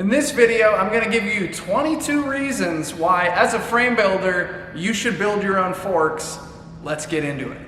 In this video, I'm going to give you 22 reasons why, as a frame builder, you should build your own forks. Let's get into it.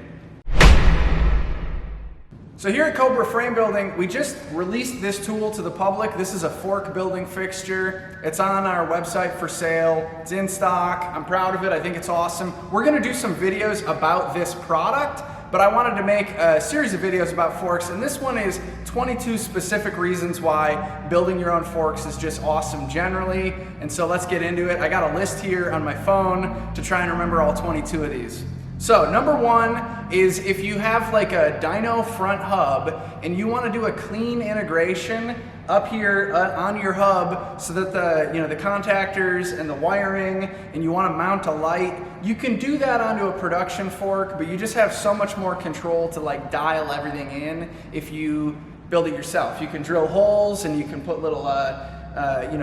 So here at Cobra Frame Building, we just released this tool to the public. This is a fork building fixture. It's on our website for sale. It's in stock. I'm proud of it. I think it's awesome. We're going to do some videos about this product, but I wanted to make a series of videos about forks, and this one is 22 specific reasons why building your own forks is just awesome generally. And so let's get into it. I got a list here on my phone to try and remember all 22 of these. So number one is if you have like a dyno front hub and you want to do a clean integration up here on your hub so that the contactors and the wiring, and you want to mount a light, you can do that onto a production fork, but you just have so much more control to like dial everything in if you build it yourself. You can drill holes and you can put little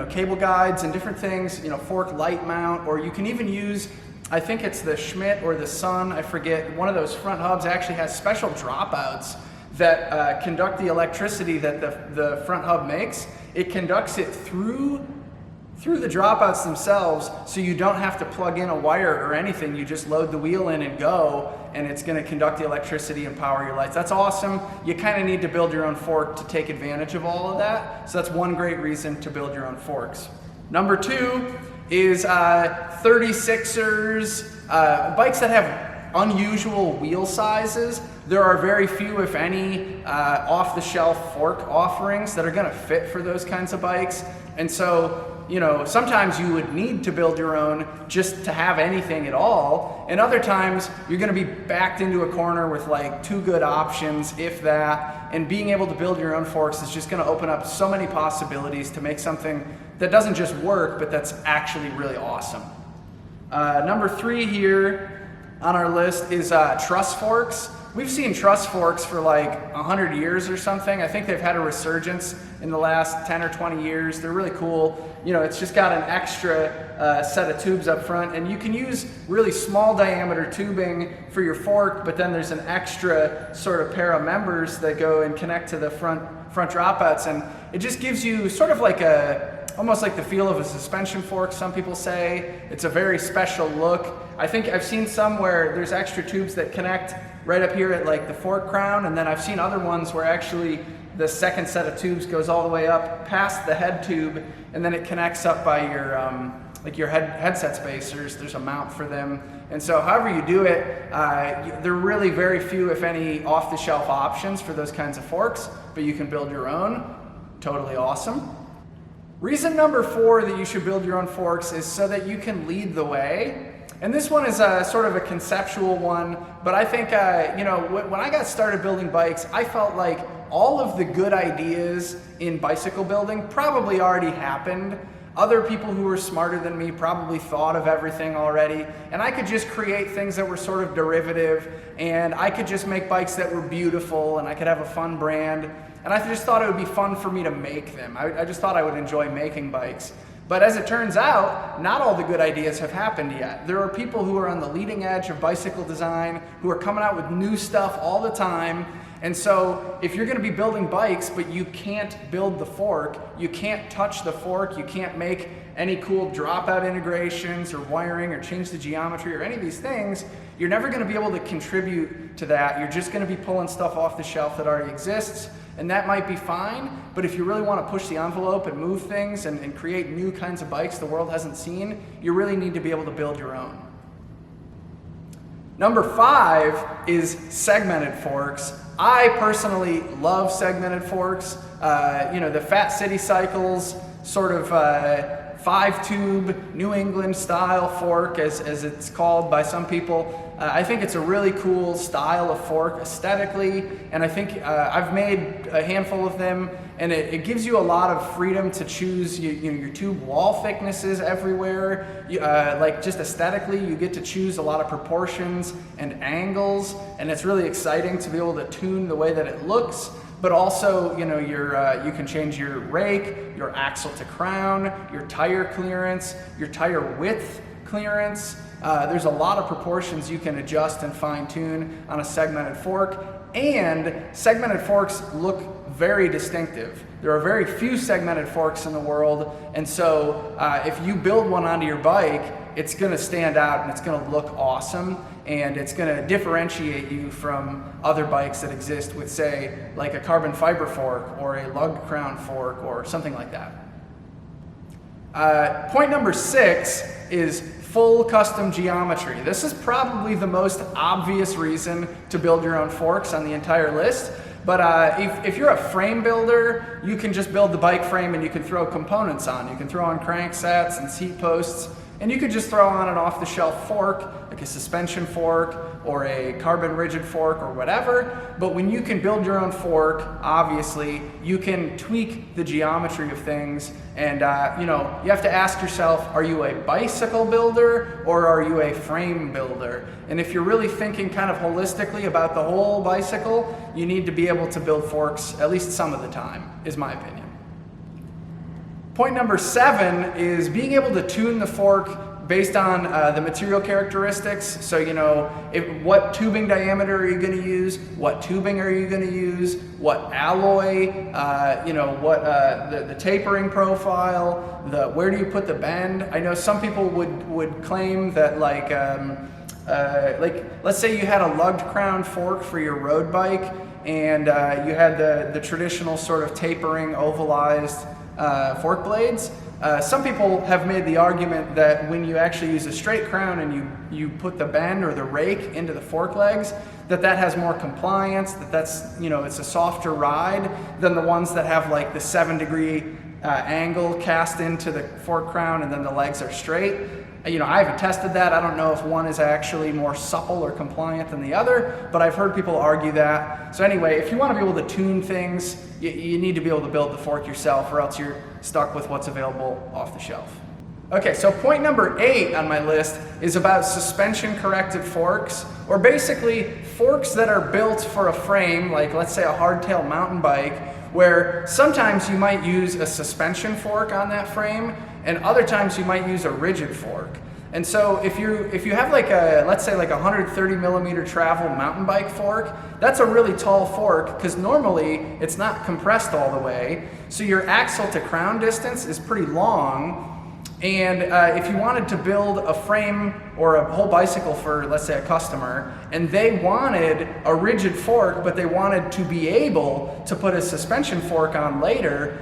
cable guides and different things, fork light mount, or you can even use, I think it's the Schmidt or the Sun, I forget, one of those front hubs actually has special dropouts that conduct the electricity that the front hub makes. It conducts it through the dropouts themselves, so you don't have to plug in a wire or anything. You just load the wheel in and go, and it's going to conduct the electricity and power your lights. That's awesome. You kind of need to build your own fork to take advantage of all of that. So that's one great reason to build your own forks. Number two is 36ers, bikes that have unusual wheel sizes. There are very few, if any, off-the-shelf fork offerings that are going to fit for those kinds of bikes. And so, sometimes you would need to build your own just to have anything at all. And other times, you're going to be backed into a corner with like two good options, if that. And being able to build your own forks is just going to open up so many possibilities to make something that doesn't just work, but that's actually really awesome. Number three here on our list is truss forks. We've seen truss forks for like 100 years or something. I think they've had a resurgence in the last 10 or 20 years. They're really cool. It's just got an extra set of tubes up front, and you can use really small diameter tubing for your fork, but then there's an extra sort of pair of members that go and connect to the front dropouts, and it just gives you sort of like almost like the feel of a suspension fork, some people say. It's a very special look. I think I've seen some where there's extra tubes that connect right up here at like the fork crown, and then I've seen other ones where actually the second set of tubes goes all the way up past the head tube, and then it connects up by your headset spacers. There's a mount for them. And so however you do it, there are really very few, if any, off-the-shelf options for those kinds of forks, but you can build your own. Totally awesome. Reason number four that you should build your own forks is so that you can lead the way. And this one is sort of a conceptual one, but I think, when I got started building bikes, I felt like all of the good ideas in bicycle building probably already happened. Other people who were smarter than me probably thought of everything already, and I could just create things that were sort of derivative, and I could just make bikes that were beautiful, and I could have a fun brand, and I just thought it would be fun for me to make them. I just thought I would enjoy making bikes. But as it turns out, not all the good ideas have happened yet. There are people who are on the leading edge of bicycle design, who are coming out with new stuff all the time. And so if you're going to be building bikes, but you can't build the fork, you can't touch the fork, you can't make any cool dropout integrations or wiring or change the geometry or any of these things, you're never going to be able to contribute to that. You're just going to be pulling stuff off the shelf that already exists. And that might be fine, but if you really want to push the envelope and move things and create new kinds of bikes the world hasn't seen, you really need to be able to build your own. Number five is segmented forks. I personally love segmented forks. The Fat City Cycles sort of 5-tube New England style fork, as it's called by some people. I think it's a really cool style of fork aesthetically, and I think I've made a handful of them, and it gives you a lot of freedom to choose your tube wall thicknesses everywhere. Like just aesthetically, you get to choose a lot of proportions and angles, and it's really exciting to be able to tune the way that it looks. But also, you can change your rake, your axle to crown, your tire clearance, your tire width clearance. There's a lot of proportions you can adjust and fine tune on a segmented fork, and segmented forks look very distinctive. There are very few segmented forks in the world, and so if you build one onto your bike, it's going to stand out and it's going to look awesome, and it's going to differentiate you from other bikes that exist with, say, like a carbon fiber fork or a lugged crown fork or something like that. Point number 6 is full custom geometry. This is probably the most obvious reason to build your own forks on the entire list. But if you're a frame builder, you can just build the bike frame and you can throw components on. You can throw on cranksets and seat posts, and you could just throw on an off-the-shelf fork, like a suspension fork or a carbon rigid fork or whatever. But when you can build your own fork, obviously, you can tweak the geometry of things. And you know, you have to ask yourself, are you a bicycle builder or are you a frame builder? And if you're really thinking kind of holistically about the whole bicycle, you need to be able to build forks at least some of the time, is my opinion. Point number 7 is being able to tune the fork based on the material characteristics. So, you know, what tubing diameter are you going to use? What tubing are you going to use? What alloy? You know, what the tapering profile? Where do you put the bend? I know some people would claim that like let's say you had a lugged crown fork for your road bike, and you had the traditional sort of tapering ovalized fork blades. Some people have made the argument that when you actually use a straight crown and you put the bend or the rake into the fork legs, that has more compliance, that's, you know, it's a softer ride than the ones that have like the 7-degree angle cast into the fork crown and then the legs are straight. You know, I haven't tested that. I don't know if one is actually more supple or compliant than the other, but I've heard people argue that. So anyway, if you want to be able to tune things, you need to be able to build the fork yourself, or else you're stuck with what's available off the shelf. Okay, so point number 8 on my list is about suspension corrected forks, or basically forks that are built for a frame, like let's say a hardtail mountain bike, where sometimes you might use a suspension fork on that frame, and other times you might use a rigid fork. And so if you have like let's say like a 130 millimeter travel mountain bike fork, that's a really tall fork because normally it's not compressed all the way. So your axle to crown distance is pretty long. And if you wanted to build a frame or a whole bicycle for, let's say, a customer, and they wanted a rigid fork, but they wanted to be able to put a suspension fork on later,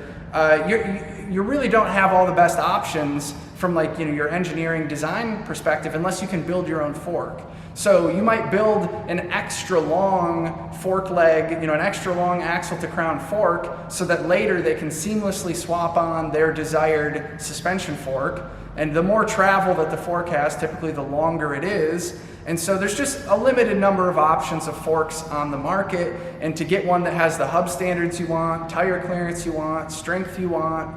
you really don't have all the best options from, like, you know, your engineering design perspective unless you can build your own fork. So you might build an extra long fork leg, you know, an extra long axle to crown fork, so that later they can seamlessly swap on their desired suspension fork. And the more travel that the fork has, typically the longer it is. And so there's just a limited number of options of forks on the market. And to get one that has the hub standards you want, tire clearance you want, strength you want,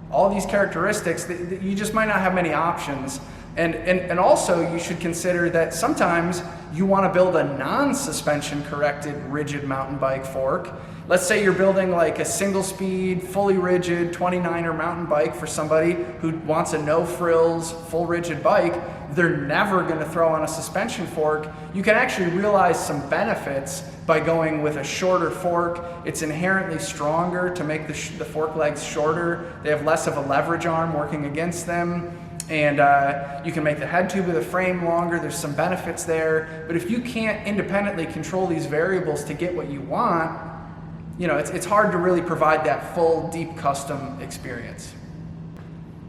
all these characteristics, you just might not have many options. And also you should consider that sometimes you want to build a non-suspension corrected rigid mountain bike fork. Let's say you're building like a single speed, fully rigid 29er mountain bike for somebody who wants a no frills, full rigid bike. They're never going to throw on a suspension fork. You can actually realize some benefits by going with a shorter fork. It's inherently stronger to make the fork legs shorter. They have less of a leverage arm working against them. And you can make the head tube of the frame longer. There's some benefits there. But if you can't independently control these variables to get what you want, you know, it's hard to really provide that full, deep custom experience.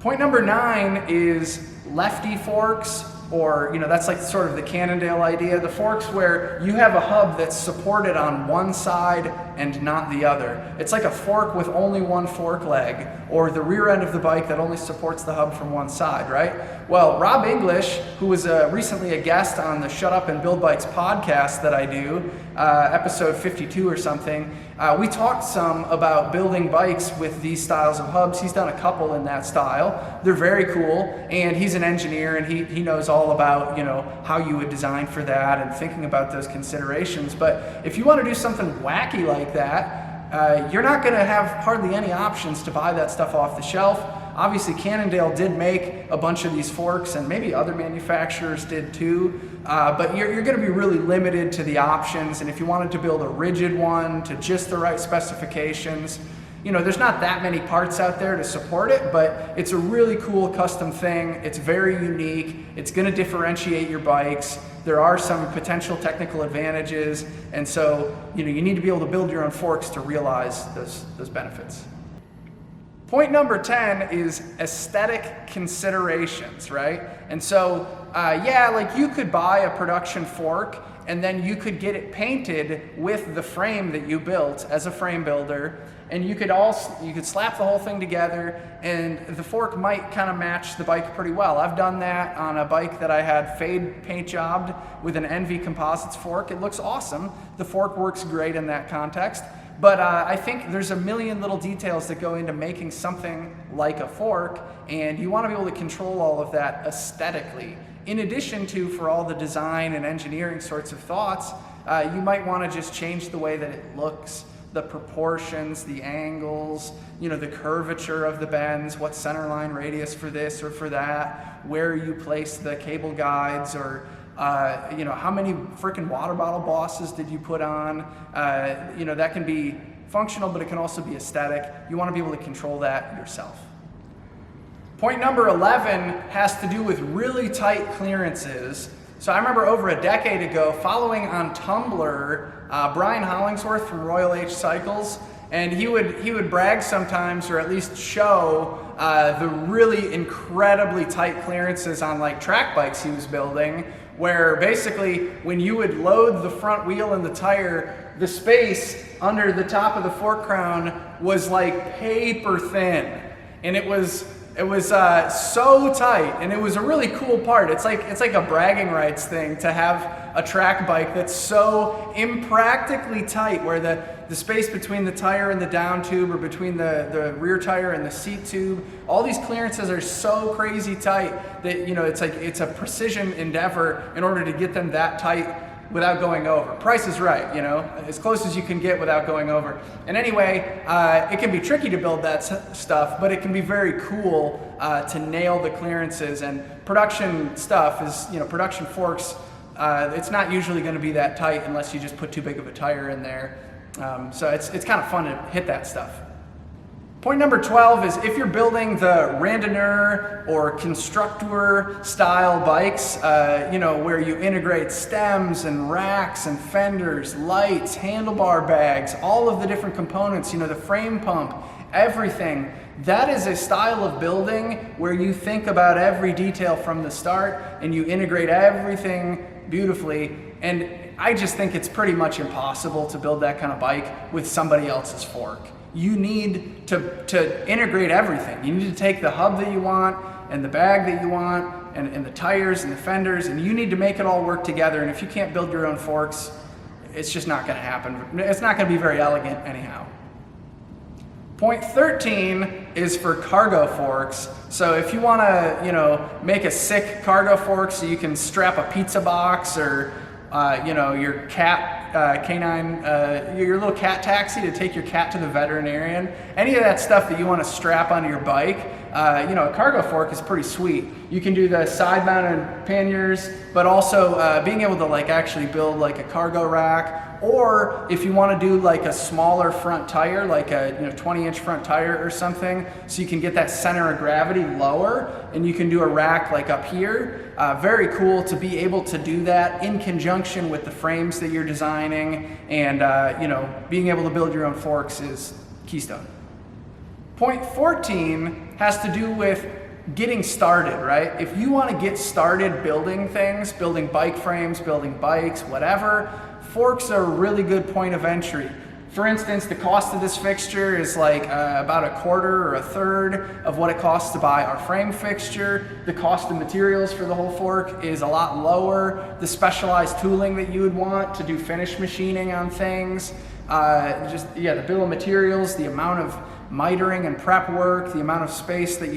Point number 9 is lefty forks, or, you know, that's like sort of the Cannondale idea. The forks where you have a hub that's supported on one side and not the other. It's like a fork with only one fork leg, or the rear end of the bike that only supports the hub from one side, right? Well, Rob English, who was recently a guest on the Shut Up and Build Bikes podcast that I do, episode 52 or something, we talked some about building bikes with these styles of hubs. He's done a couple in that style. They're very cool, and he's an engineer, and he knows all about, you know, how you would design for that and thinking about those considerations. But if you want to do something wacky like that, you're not going to have hardly any options to buy that stuff off the shelf. Obviously, Cannondale did make a bunch of these forks, and maybe other manufacturers did too, but you're going to be really limited to the options. And if you wanted to build a rigid one to just the right specifications, you know, there's not that many parts out there to support it, but it's a really cool custom thing. It's very unique. It's going to differentiate your bikes. There are some potential technical advantages, and so, you know, you need to be able to build your own forks to realize those benefits. Point number 10 is aesthetic considerations, right? And so, yeah, like you could buy a production fork and then you could get it painted with the frame that you built as a frame builder, and you could slap the whole thing together and the fork might kind of match the bike pretty well. I've done that on a bike that I had fade paint jobbed with an Envy Composites fork. It looks awesome. The fork works great in that context. But I think there's a million little details that go into making something like a fork, and you want to be able to control all of that aesthetically. In addition to, for all the design and engineering sorts of thoughts, you might want to just change the way that it looks, the proportions, the angles, you know, the curvature of the bends, what centerline radius for this or for that, where you place the cable guides, or you know, how many freaking water bottle bosses did you put on? You know, that can be functional, but it can also be aesthetic. You want to be able to control that yourself. Point number 11 has to do with really tight clearances. So I remember over a decade ago, following on Tumblr, Brian Hollingsworth from Royal H Cycles, and he would brag sometimes, or at least show the really incredibly tight clearances on like track bikes he was building, where basically when you would load the front wheel and the tire, the space under the top of the fork crown was like paper thin, and it was so tight, and it was a really cool part. It's like a bragging rights thing to have a track bike that's so impractically tight, where the space between the tire and the down tube, or between the rear tire and the seat tube, all these clearances are so crazy tight that, you know, it's a precision endeavor in order to get them that tight without going over. Price is right, you know, as close as you can get without going over. And anyway, it can be tricky to build that stuff, but it can be very cool to nail the clearances. And production stuff is, you know, production forks, it's not usually going to be that tight unless you just put too big of a tire in there. So it's kind of fun to hit that stuff. Point number 12 is, if you're building the randonneur or constructor style bikes, you know, where you integrate stems and racks and fenders, lights, handlebar bags, all of the different components, you know, the frame pump, everything, that is a style of building where you think about every detail from the start and you integrate everything beautifully. And I just think it's pretty much impossible to build that kind of bike with somebody else's fork. You need to integrate everything. You need to take the hub that you want, and the bag that you want, and the tires and the fenders, and you need to make it all work together. And if you can't build your own forks, it's just not going to happen. It's not going to be very elegant anyhow. Point 13 is for cargo forks. So if you want to, you know, make a sick cargo fork so you can strap a pizza box, or you know, your cat canine, your little cat taxi to take your cat to the veterinarian, any of that stuff that you want to strap onto your bike, you know, a cargo fork is pretty sweet. You can do the side mounted panniers, but also being able to like actually build like a cargo rack. Or if you want to do like a smaller front tire, like a 20-inch front tire or something, so you can get that center of gravity lower, and you can do a rack like up here. Very cool to be able to do that in conjunction with the frames that you're designing, and you know, being able to build your own forks is keystone. Point 14 has to do with getting started, right? If you want to get started building things, building bike frames, building bikes, whatever, forks are a really good point of entry. For instance, the cost of this fixture is like about a quarter or a third of what it costs to buy our frame fixture. The cost of materials for the whole fork is a lot lower. The specialized tooling that you would want to do finish machining on things, the bill of materials, the amount of mitering and prep work, the amount of space that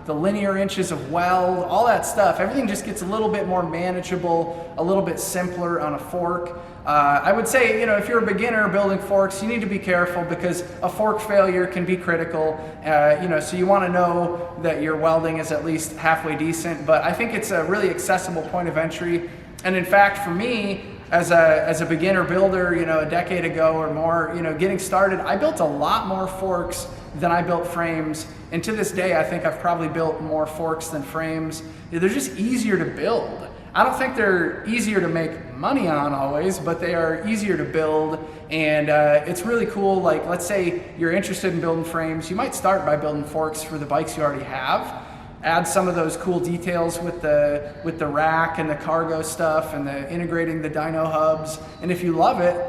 the linear inches of weld, all that stuff, everything just gets a little bit more manageable, a little bit simpler on a fork. I would say, if you're a beginner building forks, you need to be careful because a fork failure can be critical. So you want to know that your welding is at least halfway decent, but I think it's a really accessible point of entry. And in fact, for me, as a beginner builder, a decade ago or more, getting started, I built a lot more forks than I built frames. And to this day, I think I've probably built more forks than frames. They're just easier to build. I don't think they're easier to make money on always, but they are easier to build. And it's really cool. Like, let's say you're interested in building frames. You might start by building forks for the bikes you already have. Add some of those cool details with the rack and the cargo stuff and the integrating the dyno hubs. And if you love it,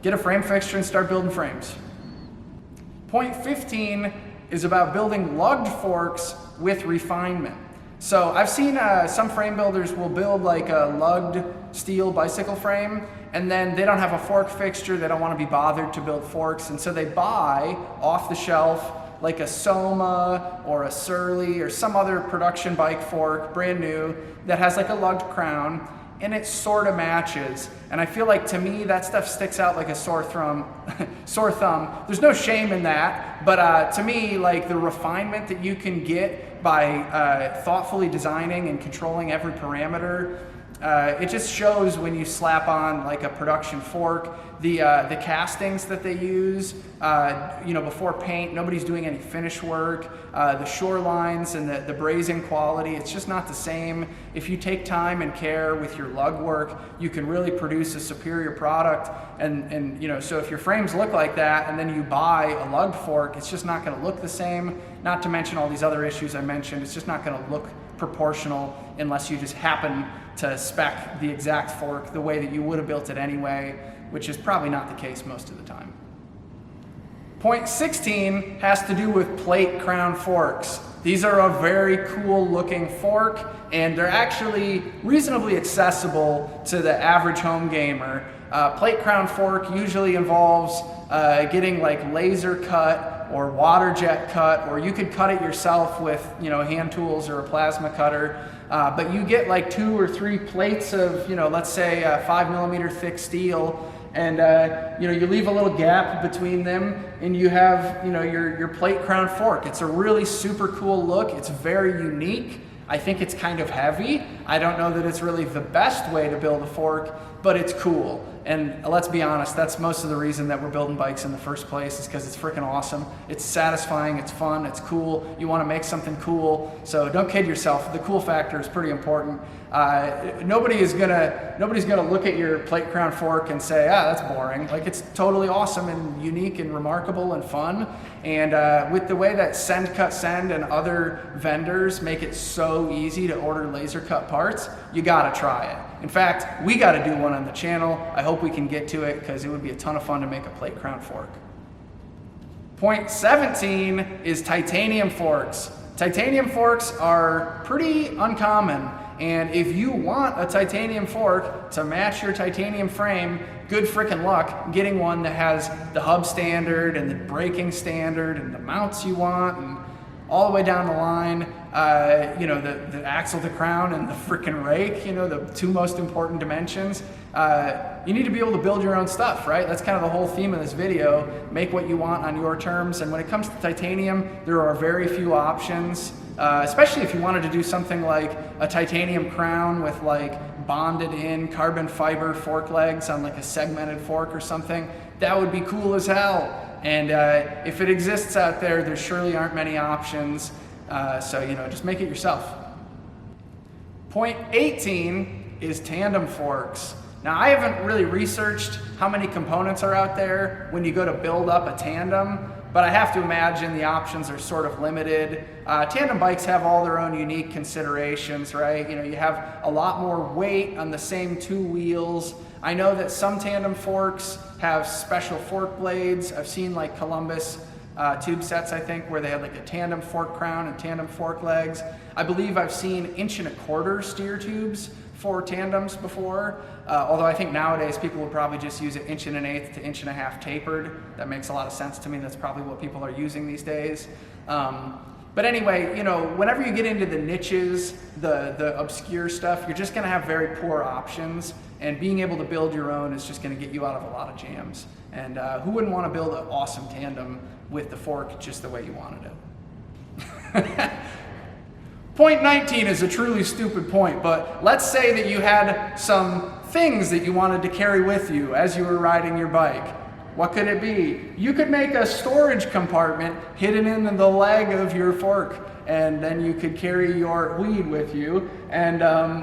get a frame fixture and start building frames. Point 15 is about building lugged forks with refinement. So I've seen some frame builders will build like a lugged steel bicycle frame, and then they don't have a fork fixture. They don't want to be bothered to build forks, and so they buy off the shelf like a Soma or a Surly or some other production bike fork, brand new, that has like a lugged crown, and it sort of matches. And I feel like, to me, that stuff sticks out like a sore thumb. There's no shame in that, but to me, like, the refinement that you can get by thoughtfully designing and controlling every parameter, it just shows when you slap on like a production fork. The castings that they use, before paint, nobody's doing any finish work. The shorelines and the brazing quality, it's just not the same. If you take time and care with your lug work, you can really produce a superior product. And so if your frames look like that and then you buy a lugged fork, it's just not going to look the same. Not to mention all these other issues I mentioned. It's just not going to look proportional unless you just happen to spec the exact fork the way that you would have built it anyway, which is probably not the case most of the time. Point 16 has to do with plate crown forks. These are a very cool looking fork, and they're actually reasonably accessible to the average home gamer. Plate crown fork usually involves getting like laser cut or water jet cut, or you could cut it yourself with hand tools or a plasma cutter. But you get like 2 or 3 plates of, let's say 5mm thick steel, and you leave a little gap between them, and you have your plate crown fork. It's a really super cool look. It's very unique. I think it's kind of heavy. I don't know that it's really the best way to build a fork, but it's cool. And let's be honest, that's most of the reason that we're building bikes in the first place, is because it's freaking awesome. It's satisfying, it's fun, it's cool. You want to make something cool, so don't kid yourself. The cool factor is pretty important. Nobody's gonna look at your plate crown fork and say, that's boring. Like, it's totally awesome and unique and remarkable and fun. And with the way that Send Cut Send and other vendors make it so easy to order laser cut parts, you gotta try it. In fact, we gotta do one on the channel. I hope we can get to it because it would be a ton of fun to make a plate crown fork. Point 17 is titanium forks. Titanium forks are pretty uncommon, and if you want a titanium fork to match your titanium frame, good frickin' luck getting one that has the hub standard and the braking standard and the mounts you want, and all the way down the line, the axle to crown and the frickin' rake, the 2 most important dimensions. You need to be able to build your own stuff, right? That's kind of the whole theme of this video. Make what you want on your terms. And when it comes to titanium, there are very few options, especially if you wanted to do something like a titanium crown with like bonded in carbon fiber fork legs on like a segmented fork or something. That would be cool as hell. And if it exists out there surely aren't many options. So just make it yourself. Point 18 is tandem forks. Now, I haven't really researched how many components are out there when you go to build up a tandem, but I have to imagine the options are sort of limited. Tandem bikes have all their own unique considerations, right? You have a lot more weight on the same 2 wheels. I know that some tandem forks have special fork blades. I've seen like Columbus tube sets, I think, where they have like a tandem fork crown and tandem fork legs. I believe I've seen 1 1/4" steer tubes for tandems before, although I think nowadays people would probably just use an 1 1/8 to 1.5 inch tapered. That makes a lot of sense to me. That's probably what people are using these days. But anyway, you know, whenever you get into the niches, the obscure stuff, you're just gonna have very poor options, and being able to build your own is just gonna get you out of a lot of jams. And who wouldn't wanna build an awesome tandem with the fork just the way you wanted it? Point 19 is a truly stupid point, but let's say that you had some things that you wanted to carry with you as you were riding your bike. What could it be? You could make a storage compartment hidden in the leg of your fork, and then you could carry your weed with you and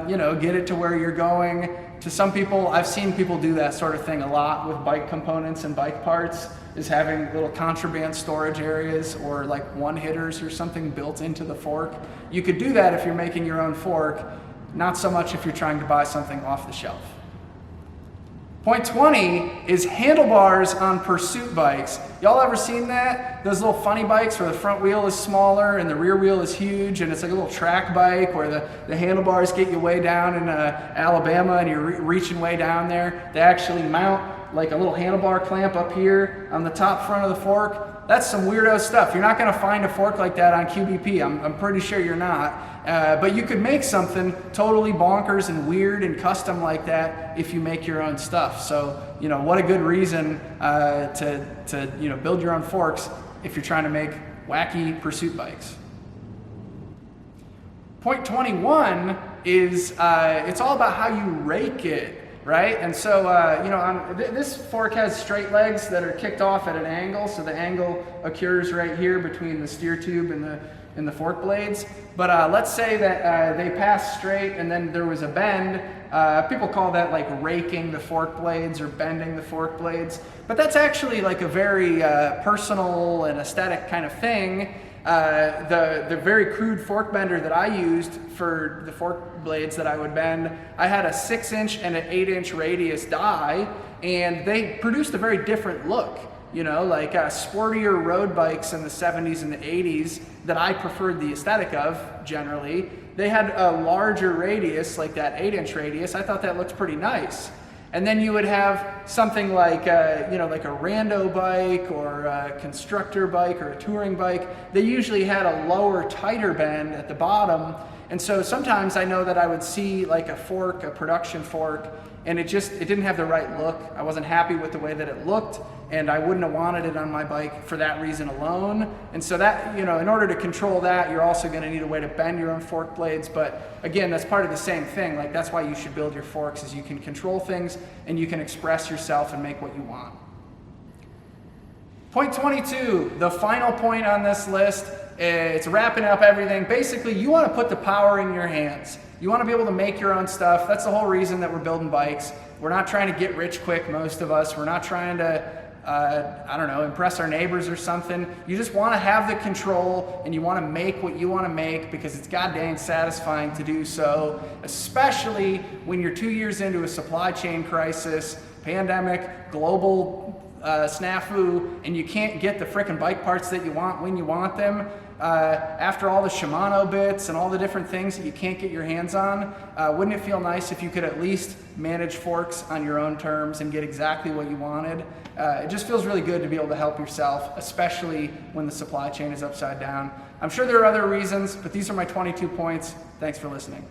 you know, get it to where you're going. To some people, I've seen people do that sort of thing a lot with bike components and bike parts, is having little contraband storage areas or like one-hitters or something built into the fork. You could do that if you're making your own fork, not so much if you're trying to buy something off the shelf. Point 20 is handlebars on pursuit bikes. Y'all ever seen that? Those little funny bikes where the front wheel is smaller and the rear wheel is huge, and it's like a little track bike where the handlebars get you way down in Alabama and you're reaching way down there. They actually mount like a little handlebar clamp up here on the top front of the fork. That's some weirdo stuff. You're not gonna find a fork like that on QBP. I'm pretty sure you're not. But you could make something totally bonkers and weird and custom like that if you make your own stuff. So, you know, what a good reason to you know, build your own forks if you're trying to make wacky pursuit bikes. Point 21 is it's all about how you rake it. Right? And so, you know, this fork has straight legs that are kicked off at an angle, so the angle occurs right here between the steer tube and the fork blades. But let's say that they pass straight and then there was a bend. People call that like raking the fork blades or bending the fork blades. But that's actually like a very personal and aesthetic kind of thing. The very crude fork bender that I used for the fork blades that I would bend, I had a 6-inch and an 8-inch radius die, and they produced a very different look. You know, like sportier road bikes in the 70s and the 80s that I preferred the aesthetic of generally. They had a larger radius, like that 8-inch radius. I thought that looked pretty nice. And then you would have something like, you know, like a rando bike or a constructor bike or a touring bike. They usually had a lower, tighter bend at the bottom. And so sometimes I know that I would see like a fork, a production fork, and it didn't have the right look. I wasn't happy with the way that it looked, and I wouldn't have wanted it on my bike for that reason alone. And so that, you know, in order to control that, you're also gonna need a way to bend your own fork blades. But again, that's part of the same thing. Like, that's why you should build your forks, is you can control things and you can express yourself and make what you want. Point 22, the final point on this list. It's wrapping up everything. Basically, you want to put the power in your hands. You want to be able to make your own stuff. That's the whole reason that we're building bikes. We're not trying to get rich quick, most of us. We're not trying to, I don't know, impress our neighbors or something. You just want to have the control, and you want to make what you want to make because it's goddamn satisfying to do so, especially when you're 2 years into a supply chain crisis, pandemic, global snafu, and you can't get the frickin' bike parts that you want when you want them. After all the Shimano bits and all the different things that you can't get your hands on, wouldn't it feel nice if you could at least manage forks on your own terms and get exactly what you wanted? It just feels really good to be able to help yourself, especially when the supply chain is upside down. I'm sure there are other reasons, but these are my 22 points. Thanks for listening.